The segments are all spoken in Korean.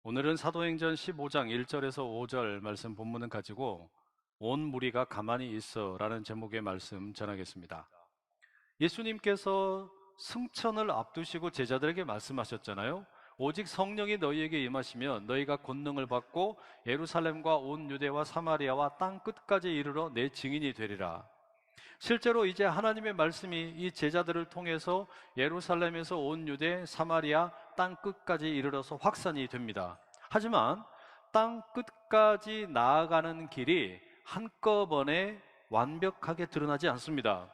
오늘은 사도행전 15장 1절에서 5절 말씀 본문을 가지고 온 무리가 가만히 있어 라는 제목의 말씀 전하겠습니다. 예수님께서 승천을 앞두시고 제자들에게 말씀하셨잖아요. 오직 성령이 너희에게 임하시면 너희가 권능을 받고 예루살렘과 온 유대와 사마리아와 땅 끝까지 이르러 내 증인이 되리라. 실제로 이제 하나님의 말씀이 이 제자들을 통해서 예루살렘에서 온 유대, 사마리아, 땅 끝까지 이르러서 확산이 됩니다. 하지만 땅 끝까지 나아가는 길이 한꺼번에 완벽하게 드러나지 않습니다.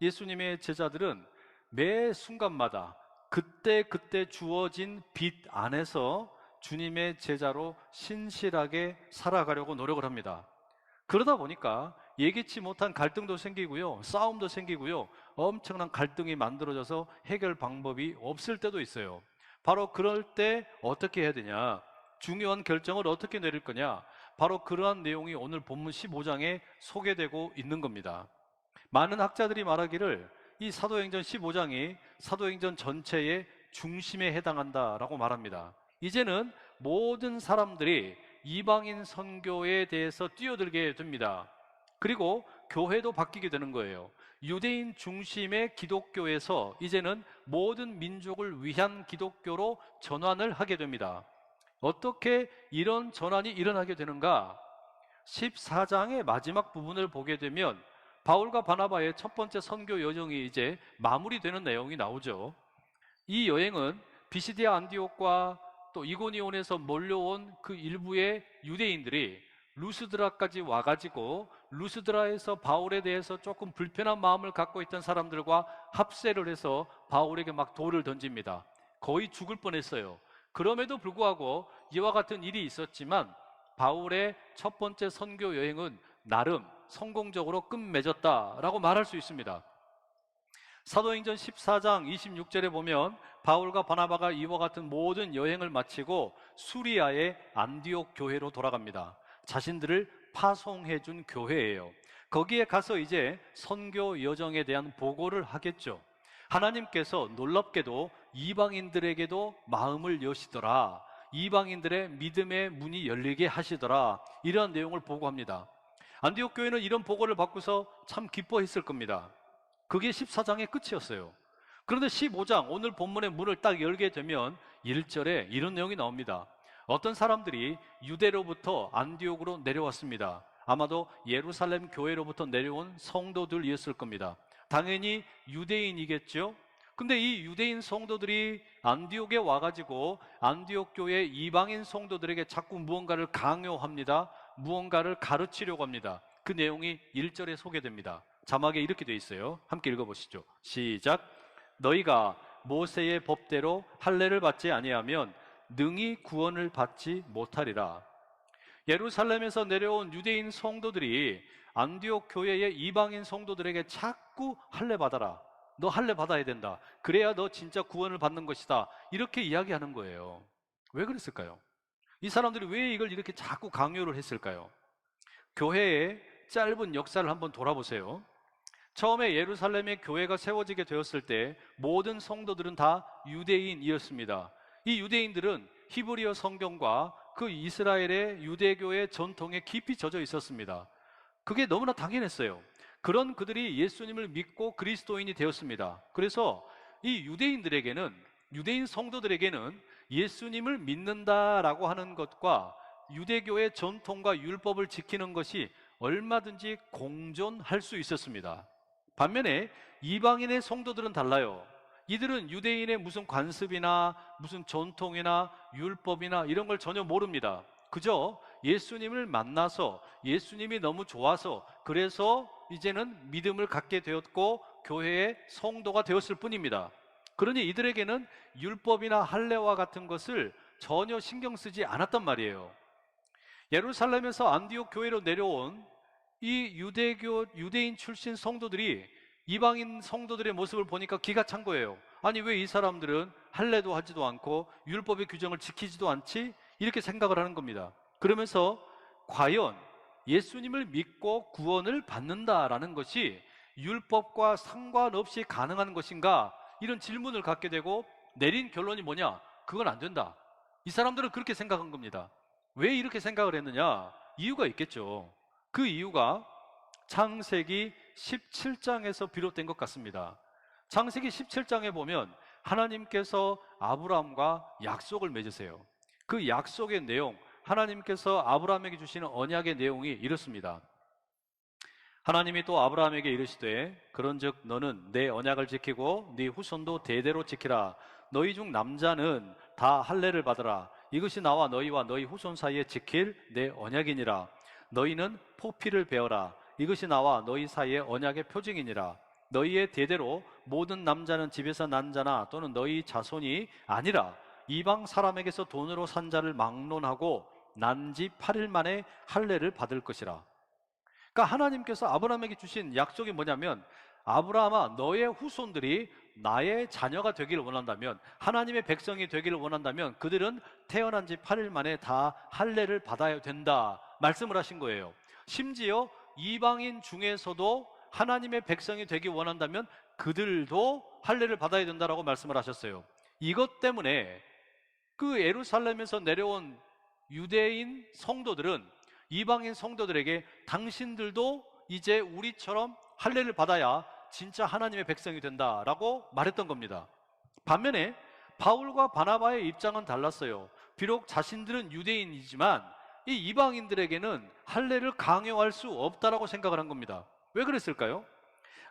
예수님의 제자들은 매 순간마다 그때그때 주어진 빛 안에서 주님의 제자로 신실하게 살아가려고 노력을 합니다. 그러다 보니까 예기치 못한 갈등도 생기고요, 싸움도 생기고요, 엄청난 갈등이 만들어져서 해결 방법이 없을 때도 있어요. 바로 그럴 때 어떻게 해야 되냐, 중요한 결정을 어떻게 내릴 거냐, 바로 그러한 내용이 오늘 본문 15장에 소개되고 있는 겁니다. 많은 학자들이 말하기를 이 사도행전 15장이 사도행전 전체의 중심에 해당한다라고 말합니다. 이제는 모든 사람들이 이방인 선교에 대해서 뛰어들게 됩니다. 그리고 교회도 바뀌게 되는 거예요. 유대인 중심의 기독교에서 이제는 모든 민족을 위한 기독교로 전환을 하게 됩니다. 어떻게 이런 전환이 일어나게 되는가? 14장의 마지막 부분을 보게 되면 바울과 바나바의 첫 번째 선교 여정이 이제 마무리되는 내용이 나오죠. 이 여행은 비시디아 안디옥과 또 이고니온에서 몰려온 그 일부의 유대인들이 루스드라까지 와가지고 루스드라에서 바울에 대해서 조금 불편한 마음을 갖고 있던 사람들과 합세를 해서 바울에게 막 돌을 던집니다. 거의 죽을 뻔했어요. 그럼에도 불구하고 이와 같은 일이 있었지만 바울의 첫 번째 선교 여행은 나름 성공적으로 끝맺었다라고 말할 수 있습니다. 사도행전 14장 26절에 보면 바울과 바나바가 이와 같은 모든 여행을 마치고 수리아의 안디옥 교회로 돌아갑니다. 자신들을 파송해 준 교회예요. 거기에 가서 이제 선교 여정에 대한 보고를 하겠죠. 하나님께서 놀랍게도 이방인들에게도 마음을 여시더라, 이방인들의 믿음의 문이 열리게 하시더라, 이런 내용을 보고합니다. 안디옥 교회는 이런 보고를 받고서 참 기뻐했을 겁니다. 그게 14장의 끝이었어요. 그런데 15장, 오늘 본문의 문을 딱 열게 되면 1절에 이런 내용이 나옵니다. 어떤 사람들이 유대로부터 안디옥으로 내려왔습니다. 아마도 예루살렘 교회로부터 내려온 성도들이었을 겁니다. 당연히 유대인이겠죠. 근데 이 유대인 성도들이 안디옥에 와가지고 안디옥 교회 이방인 성도들에게 자꾸 무언가를 강요합니다. 무언가를 가르치려고 합니다. 그 내용이 1절에 소개됩니다. 자막에 이렇게 되어 있어요. 함께 읽어보시죠. 시작. 너희가 모세의 법대로 할례를 받지 아니하면 능히 구원을 받지 못하리라. 예루살렘에서 내려온 유대인 성도들이 안디옥 교회의 이방인 성도들에게 자꾸 할례 받아라, 너 할례 받아야 된다, 그래야 너 진짜 구원을 받는 것이다, 이렇게 이야기하는 거예요. 왜 그랬을까요? 이 사람들이 왜 이걸 이렇게 자꾸 강요를 했을까요? 교회의 짧은 역사를 한번 돌아보세요. 처음에 예루살렘에 교회가 세워지게 되었을 때 모든 성도들은 다 유대인이었습니다. 이 유대인들은 히브리어 성경과 그 이스라엘의 유대교의 전통에 깊이 젖어 있었습니다. 그게 너무나 당연했어요. 그런 그들이 예수님을 믿고 그리스도인이 되었습니다. 그래서 이 유대인들에게는, 유대인 성도들에게는 예수님을 믿는다라고 하는 것과 유대교의 전통과 율법을 지키는 것이 얼마든지 공존할 수 있었습니다. 반면에 이방인의 성도들은 달라요. 이들은 유대인의 무슨 관습이나 무슨 전통이나 율법이나 이런 걸 전혀 모릅니다. 그저 예수님을 만나서 예수님이 너무 좋아서 그래서 이제는 믿음을 갖게 되었고 교회의 성도가 되었을 뿐입니다. 그러니 이들에게는 율법이나 할례와 같은 것을 전혀 신경 쓰지 않았단 말이에요. 예루살렘에서 안디옥 교회로 내려온 이 유대인 출신 성도들이 이방인 성도들의 모습을 보니까 기가 찬 거예요. 아니, 왜 이 사람들은 할례도 하지도 않고 율법의 규정을 지키지도 않지? 이렇게 생각을 하는 겁니다. 그러면서 과연 예수님을 믿고 구원을 받는다라는 것이 율법과 상관없이 가능한 것인가? 이런 질문을 갖게 되고 내린 결론이 뭐냐? 그건 안 된다. 이 사람들은 그렇게 생각한 겁니다. 왜 이렇게 생각을 했느냐? 이유가 있겠죠. 그 이유가 창세기 17장에서 비롯된 것 같습니다. 창세기 17장에 보면 하나님께서 아브라함과 약속을 맺으세요. 그 약속의 내용, 하나님께서 아브라함에게 주시는 언약의 내용이 이렇습니다. 하나님이 또 아브라함에게 이르시되 그런즉 너는 내 언약을 지키고 네 후손도 대대로 지키라. 너희 중 남자는 다 할례를 받으라. 이것이 나와 너희와 너희 후손 사이에 지킬 내 언약이니라. 너희는 포피를 베어라. 이것이 나와 너희 사이에 언약의 표징이니라. 너희의 대대로 모든 남자는 집에서 난 자나 또는 너희 자손이 아니라 이방 사람에게서 돈으로 산 자를 막론하고 난 지 8일 만에 할례를 받을 것이라. 그러니까 하나님께서 아브라함에게 주신 약속이 뭐냐면, 아브라함아, 너의 후손들이 나의 자녀가 되기를 원한다면, 하나님의 백성이 되기를 원한다면 그들은 태어난 지 8일 만에 다 할례를 받아야 된다 말씀을 하신 거예요. 심지어 이방인 중에서도 하나님의 백성이 되기 원한다면 그들도 할례를 받아야 된다라고 말씀을 하셨어요. 이것 때문에 그 예루살렘에서 내려온 유대인 성도들은 이방인 성도들에게 당신들도 이제 우리처럼 할례를 받아야 진짜 하나님의 백성이 된다라고 말했던 겁니다. 반면에 바울과 바나바의 입장은 달랐어요. 비록 자신들은 유대인이지만 이 이방인들에게는 할례를 강요할 수 없다라고 생각을 한 겁니다. 왜 그랬을까요?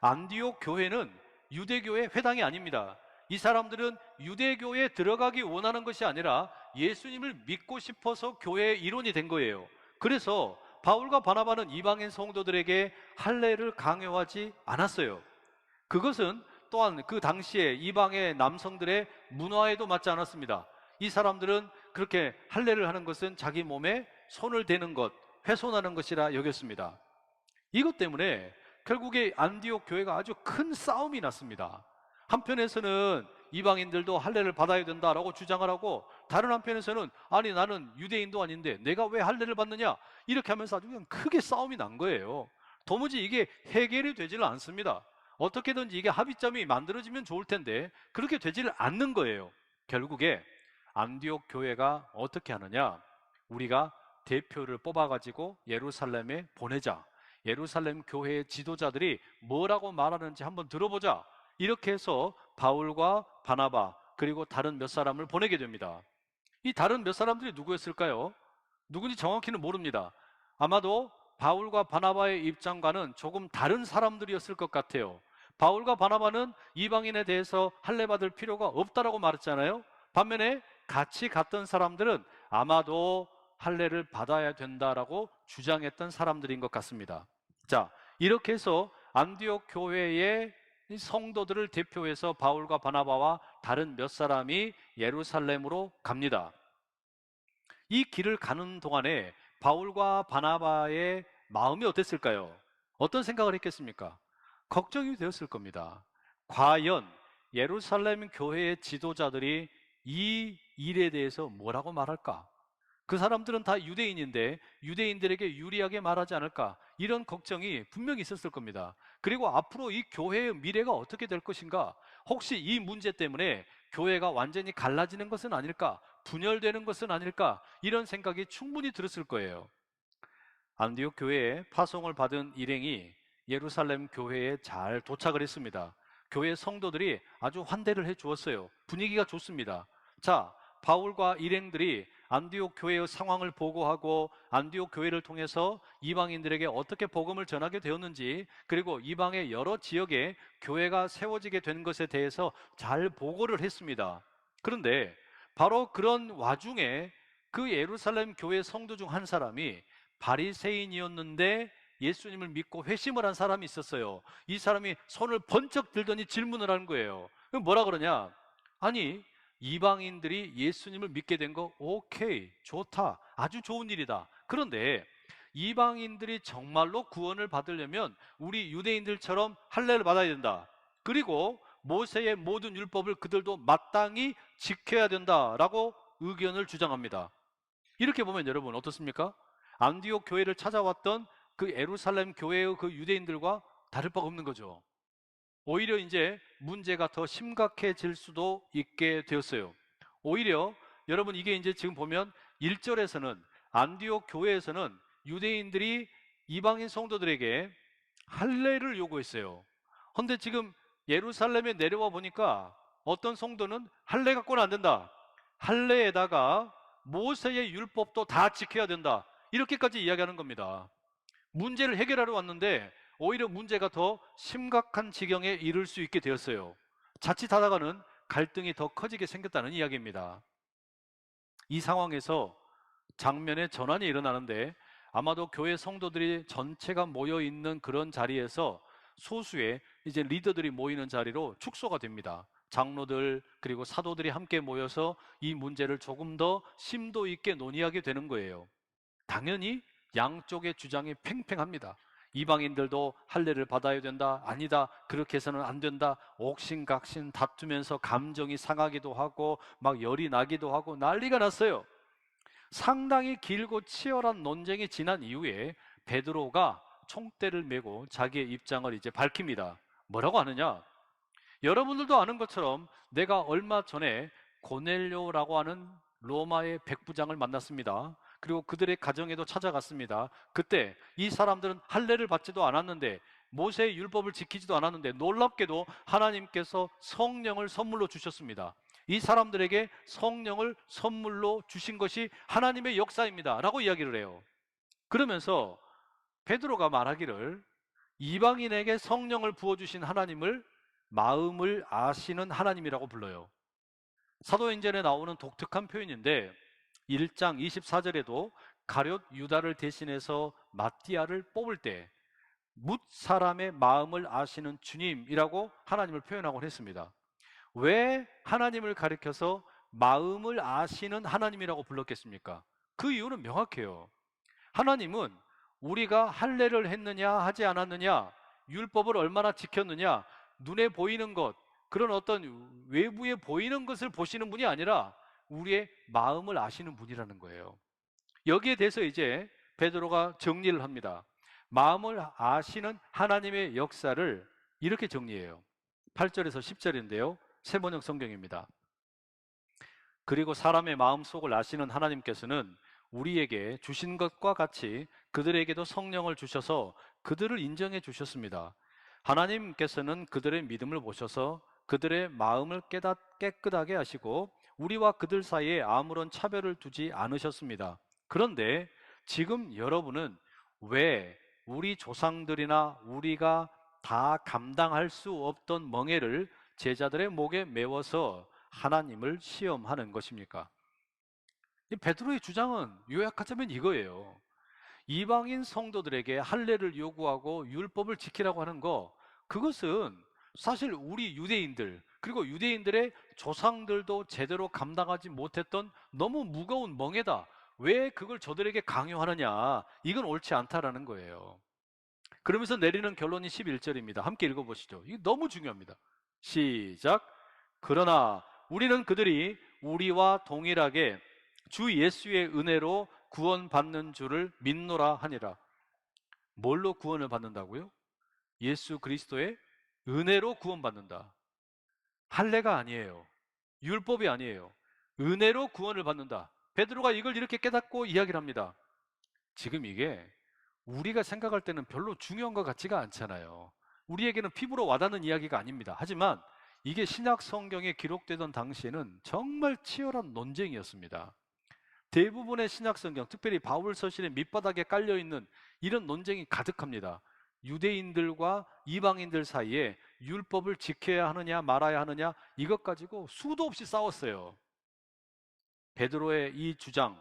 안디옥 교회는 유대교의 회당이 아닙니다. 이 사람들은 유대교에 들어가기 원하는 것이 아니라 예수님을 믿고 싶어서 교회의 일원이 된 거예요. 그래서 바울과 바나바는 이방인 성도들에게 할례를 강요하지 않았어요. 그것은 또한 그 당시에 이방의 남성들의 문화에도 맞지 않았습니다. 이 사람들은 그렇게 할례를 하는 것은 자기 몸에 손을 대는 것, 훼손하는 것이라 여겼습니다. 이것 때문에 결국에 안디옥 교회가 아주 큰 싸움이 났습니다. 한편에서는 이방인들도 할례를 받아야 된다라고 주장을 하고, 다른 한편에서는 아니 나는 유대인도 아닌데 내가 왜 할례를 받느냐, 이렇게 하면서 아주 그냥 크게 싸움이 난 거예요. 도무지 이게 해결이 되지를 않습니다. 어떻게든지 이게 합의점이 만들어지면 좋을 텐데 그렇게 되지를 않는 거예요. 결국에 안디옥 교회가 어떻게 하느냐, 우리가 대표를 뽑아가지고 예루살렘에 보내자. 예루살렘 교회의 지도자들이 뭐라고 말하는지 한번 들어보자. 이렇게 해서 바울과 바나바 그리고 다른 몇 사람을 보내게 됩니다. 이 다른 몇 사람들이 누구였을까요? 누군지 정확히는 모릅니다. 아마도 바울과 바나바의 입장과는 조금 다른 사람들이었을 것 같아요. 바울과 바나바는 이방인에 대해서 할례 받을 필요가 없다라고 말했잖아요. 반면에 같이 갔던 사람들은 아마도 할례를 받아야 된다라고 주장했던 사람들인 것 같습니다. 자, 이렇게 해서 안디옥 교회의 성도들을 대표해서 바울과 바나바와 다른 몇 사람이 예루살렘으로 갑니다. 이 길을 가는 동안에 바울과 바나바의 마음이 어땠을까요? 어떤 생각을 했겠습니까? 걱정이 되었을 겁니다. 과연 예루살렘 교회의 지도자들이 이 일에 대해서 뭐라고 말할까? 그 사람들은 다 유대인인데 유대인들에게 유리하게 말하지 않을까? 이런 걱정이 분명히 있었을 겁니다. 그리고 앞으로 이 교회의 미래가 어떻게 될 것인가? 혹시 이 문제 때문에 교회가 완전히 갈라지는 것은 아닐까? 분열되는 것은 아닐까? 이런 생각이 충분히 들었을 거예요. 안디옥 교회에 파송을 받은 일행이 예루살렘 교회에 잘 도착을 했습니다. 교회 성도들이 아주 환대를 해 주었어요. 분위기가 좋습니다. 자, 바울과 일행들이 안디옥 교회의 상황을 보고하고 안디옥 교회를 통해서 이방인들에게 어떻게 복음을 전하게 되었는지, 그리고 이방의 여러 지역에 교회가 세워지게 된 것에 대해서 잘 보고를 했습니다. 그런데 바로 그런 와중에 그 예루살렘 교회 성도 중 한 사람이 바리새인이었는데 예수님을 믿고 회심을 한 사람이 있었어요. 이 사람이 손을 번쩍 들더니 질문을 하는 거예요. 뭐라 그러냐? 아니, 이방인들이 예수님을 믿게 된 거 오케이, 좋다, 아주 좋은 일이다. 그런데 이방인들이 정말로 구원을 받으려면 우리 유대인들처럼 할례를 받아야 된다. 그리고 모세의 모든 율법을 그들도 마땅히 지켜야 된다라고 의견을 주장합니다. 이렇게 보면 여러분 어떻습니까? 안디옥 교회를 찾아왔던 그 예루살렘 교회의 그 유대인들과 다를 바가 없는 거죠. 오히려 이제 문제가 더 심각해질 수도 있게 되었어요. 오히려 여러분, 이게 이제 지금 보면 1절에서는 안디옥 교회에서는 유대인들이 이방인 성도들에게 할례를 요구했어요. 그런데 지금 예루살렘에 내려와 보니까 어떤 성도는 할례 갖고는 안 된다. 할례에다가 모세의 율법도 다 지켜야 된다. 이렇게까지 이야기하는 겁니다. 문제를 해결하러 왔는데 오히려 문제가 더 심각한 지경에 이를 수 있게 되었어요. 자칫하다가는 갈등이 더 커지게 생겼다는 이야기입니다. 이 상황에서 장면의 전환이 일어나는데 아마도 교회 성도들이 전체가 모여 있는 그런 자리에서 소수의 이제 리더들이 모이는 자리로 축소가 됩니다. 장로들 그리고 사도들이 함께 모여서 이 문제를 조금 더 심도 있게 논의하게 되는 거예요. 당연히 양쪽의 주장이 팽팽합니다. 이방인들도 할례를 받아야 된다, 아니다, 그렇게 해서는 안 된다, 옥신각신 다투면서 감정이 상하기도 하고 막 열이 나기도 하고 난리가 났어요. 상당히 길고 치열한 논쟁이 지난 이후에 베드로가 총대를 메고 자기의 입장을 이제 밝힙니다. 뭐라고 하느냐? 여러분들도 아는 것처럼 내가 얼마 전에 고넬료라고 하는 로마의 백부장을 만났습니다. 그리고 그들의 가정에도 찾아갔습니다. 그때 이 사람들은 할례를 받지도 않았는데 모세의 율법을 지키지도 않았는데 놀랍게도 하나님께서 성령을 선물로 주셨습니다. 이 사람들에게 성령을 선물로 주신 것이 하나님의 역사입니다 라고 이야기를 해요. 그러면서 베드로가 말하기를 이방인에게 성령을 부어주신 하나님을 마음을 아시는 하나님이라고 불러요. 사도행전에 나오는 독특한 표현인데 1장 24절에도 가룟 유다를 대신해서 마띠아를 뽑을 때 뭇 사람의 마음을 아시는 주님이라고 하나님을 표현하곤 했습니다. 왜 하나님을 가리켜서 마음을 아시는 하나님이라고 불렀겠습니까? 그 이유는 명확해요. 하나님은 우리가 할례를 했느냐 하지 않았느냐, 율법을 얼마나 지켰느냐, 눈에 보이는 것, 그런 어떤 외부에 보이는 것을 보시는 분이 아니라 우리의 마음을 아시는 분이라는 거예요. 여기에 대해서 이제 베드로가 정리를 합니다. 마음을 아시는 하나님의 역사를 이렇게 정리해요. 8절에서 10절인데요. 세번역 성경입니다. 그리고 사람의 마음속을 아시는 하나님께서는 우리에게 주신 것과 같이 그들에게도 성령을 주셔서 그들을 인정해 주셨습니다. 하나님께서는 그들의 믿음을 보셔서 그들의 마음을 깨끗하게 하시고 우리와 그들 사이에 아무런 차별을 두지 않으셨습니다. 그런데 지금 여러분은 왜 우리 조상들이나 우리가 다 감당할 수 없던 멍에를 제자들의 목에 메워서 하나님을 시험하는 것입니까? 이 베드로의 주장은 요약하자면 이거예요. 이방인 성도들에게 할례를 요구하고 율법을 지키라고 하는 거, 그것은 사실 우리 유대인들 그리고 유대인들의 조상들도 제대로 감당하지 못했던 너무 무거운 멍에다. 왜 그걸 저들에게 강요하느냐? 이건 옳지 않다라는 거예요. 그러면서 내리는 결론이 11절입니다. 함께 읽어보시죠. 이게 너무 중요합니다. 시작. 그러나 우리는 그들이 우리와 동일하게 주 예수의 은혜로 구원받는 줄을 믿노라 하니라. 뭘로 구원을 받는다고요? 예수 그리스도의 은혜로 구원받는다. 할례가 아니에요. 율법이 아니에요. 은혜로 구원을 받는다. 베드로가 이걸 이렇게 깨닫고 이야기를 합니다. 지금 이게 우리가 생각할 때는 별로 중요한 것 같지가 않잖아요. 우리에게는 피부로 와닿는 이야기가 아닙니다. 하지만 이게 신약 성경에 기록되던 당시에는 정말 치열한 논쟁이었습니다. 대부분의 신약 성경, 특별히 바울 서신의 밑바닥에 깔려 있는 이런 논쟁이 가득합니다. 유대인들과 이방인들 사이에 율법을 지켜야 하느냐 말아야 하느냐 이것 가지고 수도 없이 싸웠어요. 베드로의 이 주장,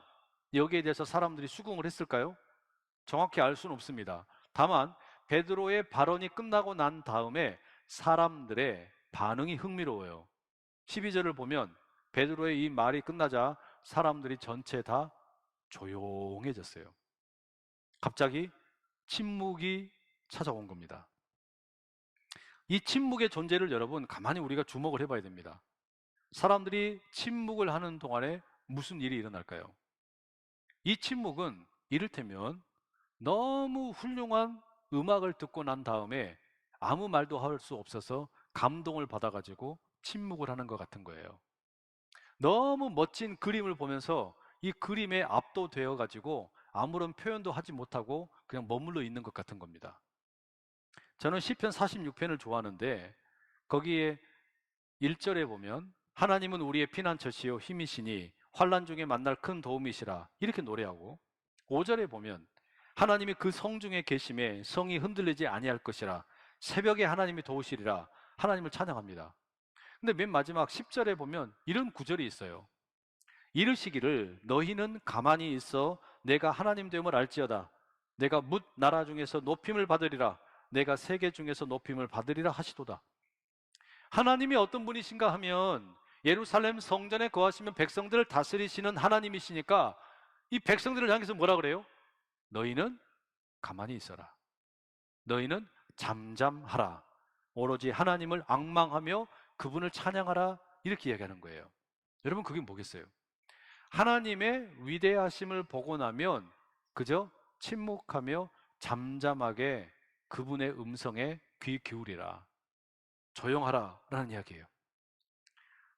여기에 대해서 사람들이 수긍을 했을까요? 정확히 알 수는 없습니다. 다만 베드로의 발언이 끝나고 난 다음에 사람들의 반응이 흥미로워요. 12절을 보면 베드로의 이 말이 끝나자 사람들이 전체 다 조용해졌어요. 갑자기 침묵이 찾아온 겁니다. 이 침묵의 존재를 여러분 가만히 우리가 주목을 해봐야 됩니다. 사람들이 침묵을 하는 동안에 무슨 일이 일어날까요? 이 침묵은 이를테면 너무 훌륭한 음악을 듣고 난 다음에 아무 말도 할 수 없어서 감동을 받아가지고 침묵을 하는 것 같은 거예요. 너무 멋진 그림을 보면서 이 그림에 압도되어 가지고 아무런 표현도 하지 못하고 그냥 머물러 있는 것 같은 겁니다. 저는 시편 46편을 좋아하는데 거기에 1절에 보면 하나님은 우리의 피난처시요 힘이시니 환난 중에 만날 큰 도움이시라 이렇게 노래하고, 5절에 보면 하나님이 그 성 중에 계심에 성이 흔들리지 아니할 것이라 새벽에 하나님이 도우시리라 하나님을 찬양합니다. 근데 맨 마지막 10절에 보면 이런 구절이 있어요. 이르시기를 너희는 가만히 있어 내가 하나님 됨을 알지어다. 내가 뭇 나라 중에서 높임을 받으리라. 내가 세계 중에서 높임을 받으리라 하시도다. 하나님이 어떤 분이신가 하면 예루살렘 성전에 거하시면 백성들을 다스리시는 하나님이시니까 이 백성들을 향해서 뭐라 그래요? 너희는 가만히 있어라. 너희는 잠잠하라. 오로지 하나님을 앙망하며 그분을 찬양하라. 이렇게 이야기하는 거예요. 여러분, 그게 뭐겠어요? 하나님의 위대하심을 보고 나면 그저 침묵하며 잠잠하게 그분의 음성에 귀 기울이라, 조용하라 라는 이야기예요.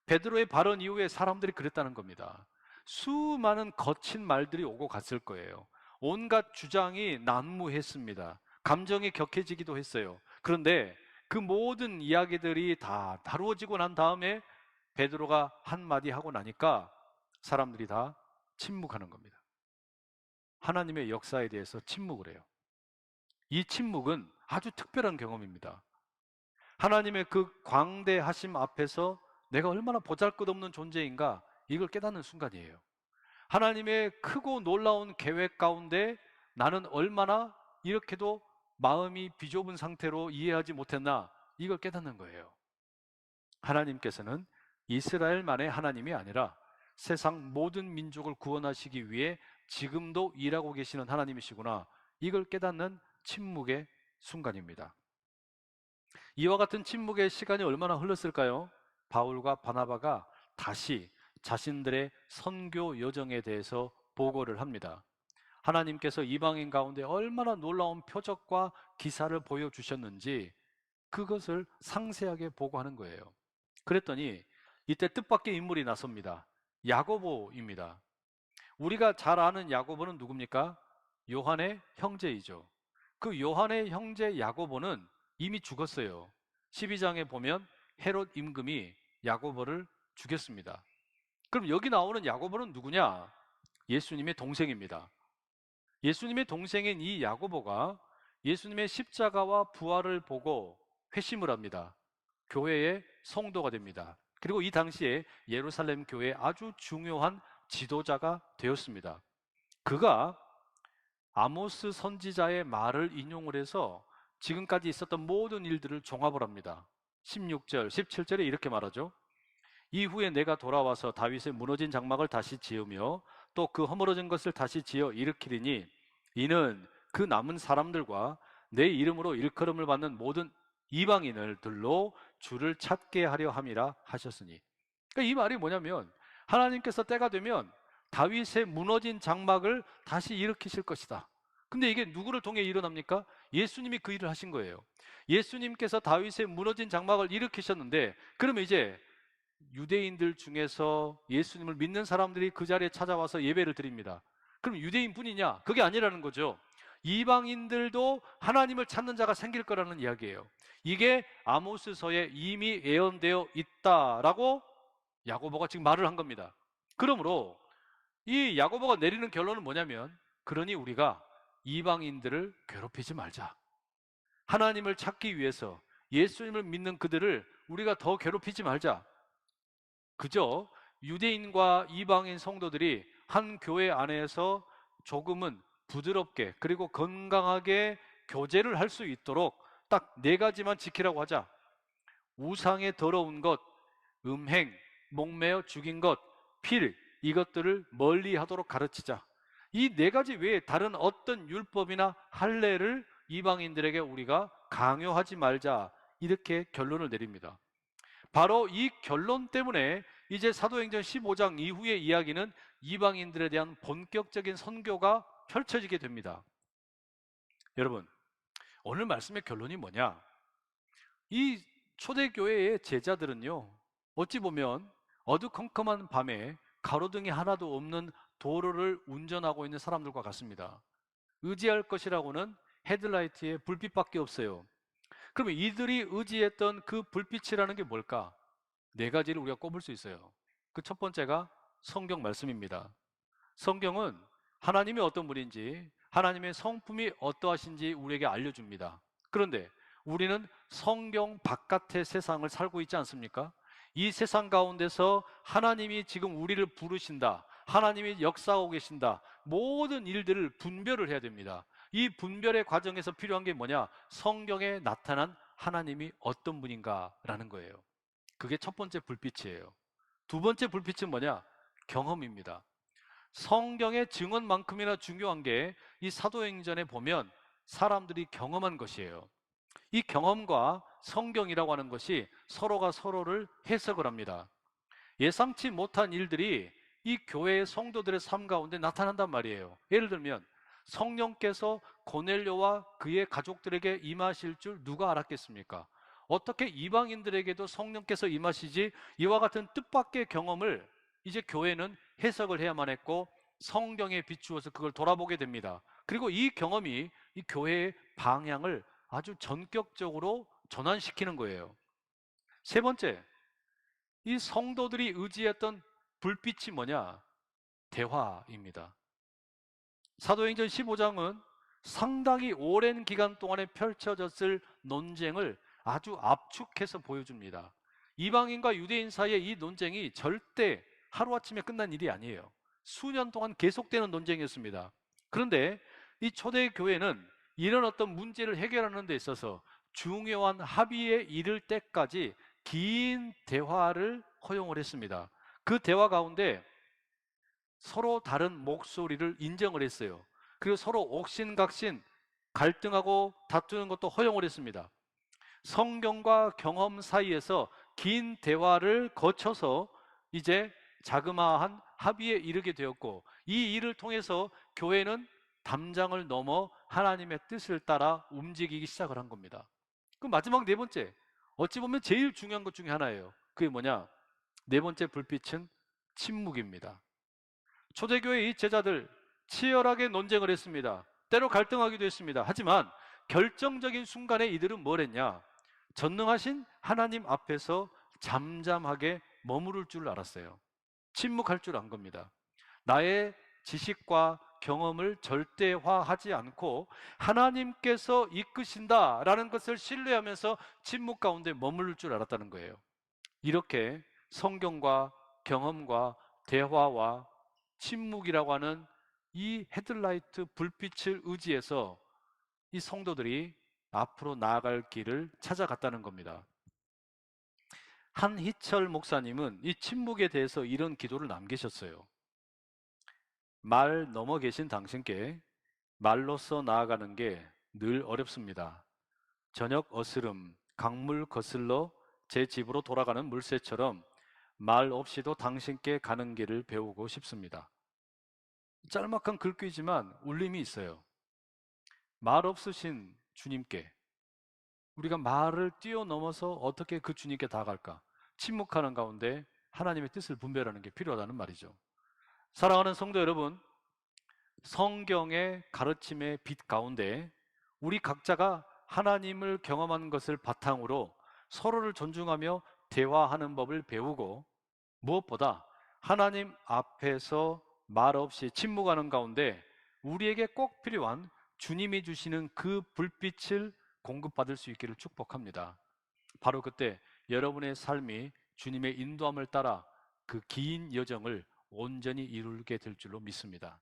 베드로의 발언 이후에 사람들이 그랬다는 겁니다. 수많은 거친 말들이 오고 갔을 거예요. 온갖 주장이 난무했습니다. 감정이 격해지기도 했어요. 그런데 그 모든 이야기들이 다 다루어지고 난 다음에 베드로가 한마디 하고 나니까 사람들이 다 침묵하는 겁니다. 하나님의 역사에 대해서 침묵을 해요. 이 침묵은 아주 특별한 경험입니다. 하나님의 그 광대하심 앞에서 내가 얼마나 보잘것없는 존재인가, 이걸 깨닫는 순간이에요. 하나님의 크고 놀라운 계획 가운데 나는 얼마나 이렇게도 마음이 비좁은 상태로 이해하지 못했나, 이걸 깨닫는 거예요. 하나님께서는 이스라엘만의 하나님이 아니라 세상 모든 민족을 구원하시기 위해 지금도 일하고 계시는 하나님이시구나, 이걸 깨닫는 침묵의 순간입니다. 이와 같은 침묵의 시간이 얼마나 흘렀을까요? 바울과 바나바가 다시 자신들의 선교 여정에 대해서 보고를 합니다. 하나님께서 이방인 가운데 얼마나 놀라운 표적과 기사를 보여주셨는지 그것을 상세하게 보고하는 거예요. 그랬더니 이때 뜻밖의 인물이 나섭니다. 야고보입니다. 우리가 잘 아는 야고보는 누굽니까? 요한의 형제이죠. 그 요한의 형제 야고보는 이미 죽었어요. 12장에 보면 헤롯 임금이 야고보를 죽였습니다. 그럼 여기 나오는 야고보는 누구냐? 예수님의 동생입니다. 예수님의 동생인 이 야고보가 예수님의 십자가와 부활을 보고 회심을 합니다. 교회의 성도가 됩니다. 그리고 이 당시에 예루살렘 교회의 아주 중요한 지도자가 되었습니다. 그가 아모스 선지자의 말을 인용을 해서 지금까지 있었던 모든 일들을 종합을 합니다. 16절, 17절에 이렇게 말하죠. 이후에 내가 돌아와서 다윗의 무너진 장막을 다시 지으며 또 그 허물어진 것을 다시 지어 일으키리니 이는 그 남은 사람들과 내 이름으로 일컬음을 받는 모든 이방인들로 주를 찾게 하려 함이라 하셨으니, 그러니까 이 말이 뭐냐면 하나님께서 때가 되면 다윗의 무너진 장막을 다시 일으키실 것이다. 근데 이게 누구를 통해 일어납니까? 예수님이 그 일을 하신 거예요. 예수님께서 다윗의 무너진 장막을 일으키셨는데, 그러면 이제 유대인들 중에서 예수님을 믿는 사람들이 그 자리에 찾아와서 예배를 드립니다. 그럼 유대인 뿐이냐? 그게 아니라는 거죠. 이방인들도 하나님을 찾는 자가 생길 거라는 이야기예요. 이게 아모스서에 이미 예언되어 있다라고 야고보가 지금 말을 한 겁니다. 그러므로 이 야고보가 내리는 결론은 뭐냐면, 그러니 우리가 이방인들을 괴롭히지 말자. 하나님을 찾기 위해서 예수님을 믿는 그들을 우리가 더 괴롭히지 말자. 그저 유대인과 이방인 성도들이 한 교회 안에서 조금은 부드럽게 그리고 건강하게 교제를 할 수 있도록 딱 4가지만 지키라고 하자. 우상의 더러운 것, 음행, 목매어 죽인 것, 필, 이것들을 멀리 하도록 가르치자. 이 4가지 외에 다른 어떤 율법이나 할례를 이방인들에게 우리가 강요하지 말자, 이렇게 결론을 내립니다. 바로 이 결론 때문에 이제 사도행전 15장 이후의 이야기는 이방인들에 대한 본격적인 선교가 펼쳐지게 됩니다. 여러분, 오늘 말씀의 결론이 뭐냐? 이 초대교회의 제자들은요, 어찌 보면 어두컴컴한 밤에 가로등이 하나도 없는 도로를 운전하고 있는 사람들과 같습니다. 의지할 것이라고는 헤드라이트에 불빛밖에 없어요. 그러면 이들이 의지했던 그 불빛이라는 게 뭘까? 네 가지를 우리가 꼽을 수 있어요. 그 첫 번째가 성경 말씀입니다. 성경은 하나님이 어떤 분인지, 하나님의 성품이 어떠하신지 우리에게 알려줍니다. 그런데 우리는 성경 바깥의 세상을 살고 있지 않습니까? 이 세상 가운데서 하나님이 지금 우리를 부르신다, 하나님이 역사하고 계신다, 모든 일들을 분별을 해야 됩니다. 이 분별의 과정에서 필요한 게 뭐냐? 성경에 나타난 하나님이 어떤 분인가라는 거예요. 그게 첫 번째 불빛이에요. 두 번째 불빛은 뭐냐? 경험입니다. 성경의 증언만큼이나 중요한 게 이 사도행전에 보면 사람들이 경험한 것이에요. 이 경험과 성경이라고 하는 것이 서로가 서로를 해석을 합니다. 예상치 못한 일들이 이 교회의 성도들의 삶 가운데 나타난단 말이에요. 예를 들면 성령께서 고넬료와 그의 가족들에게 임하실 줄 누가 알았겠습니까? 어떻게 이방인들에게도 성령께서 임하시지? 이와 같은 뜻밖의 경험을 이제 교회는 해석을 해야만 했고 성경에 비추어서 그걸 돌아보게 됩니다. 그리고 이 경험이 이 교회의 방향을 아주 전격적으로 전환시키는 거예요. 세 번째, 이 성도들이 의지했던 불빛이 뭐냐? 대화입니다. 사도행전 15장은 상당히 오랜 기간 동안에 펼쳐졌을 논쟁을 아주 압축해서 보여줍니다. 이방인과 유대인 사이의 이 논쟁이 절대 하루아침에 끝난 일이 아니에요. 수년 동안 계속되는 논쟁이었습니다. 그런데 이 초대교회는 이런 어떤 문제를 해결하는 데 있어서 중요한 합의에 이를 때까지 긴 대화를 허용을 했습니다. 그 대화 가운데 서로 다른 목소리를 인정을 했어요. 그리고 서로 옥신각신 갈등하고 다투는 것도 허용을 했습니다. 성경과 경험 사이에서 긴 대화를 거쳐서 이제 자그마한 합의에 이르게 되었고, 이 일을 통해서 교회는 담장을 넘어 하나님의 뜻을 따라 움직이기 시작을 한 겁니다. 그 마지막 네 번째, 어찌 보면 제일 중요한 것 중에 하나예요. 그게 뭐냐? 네 번째 불빛은 침묵입니다. 초대교회 이 제자들 치열하게 논쟁을 했습니다. 때로 갈등하기도 했습니다. 하지만 결정적인 순간에 이들은 뭘 했냐? 전능하신 하나님 앞에서 잠잠하게 머무를 줄 알았어요. 침묵할 줄 안 겁니다. 나의 지식과 경험을 절대화하지 않고 하나님께서 이끄신다라는 것을 신뢰하면서 침묵 가운데 머무를 줄 알았다는 거예요. 이렇게 성경과 경험과 대화와 침묵이라고 하는 이 헤드라이트 불빛을 의지해서 이 성도들이 앞으로 나아갈 길을 찾아갔다는 겁니다. 한희철 목사님은 이 침묵에 대해서 이런 기도를 남기셨어요. 말 넘어 계신 당신께 말로써 나아가는 게 늘 어렵습니다. 저녁 어스름, 강물 거슬러 제 집으로 돌아가는 물새처럼 말 없이도 당신께 가는 길을 배우고 싶습니다. 짤막한 글귀지만 울림이 있어요. 말 없으신 주님께 우리가 말을 뛰어넘어서 어떻게 그 주님께 다가갈까? 침묵하는 가운데 하나님의 뜻을 분별하는 게 필요하다는 말이죠. 사랑하는 성도 여러분, 성경의 가르침의 빛 가운데 우리 각자가 하나님을 경험한 것을 바탕으로 서로를 존중하며 대화하는 법을 배우고, 무엇보다 하나님 앞에서 말없이 침묵하는 가운데 우리에게 꼭 필요한 주님이 주시는 그 불빛을 공급받을 수 있기를 축복합니다. 바로 그때 여러분의 삶이 주님의 인도함을 따라 그 긴 여정을 온전히 이루게 될 줄로 믿습니다.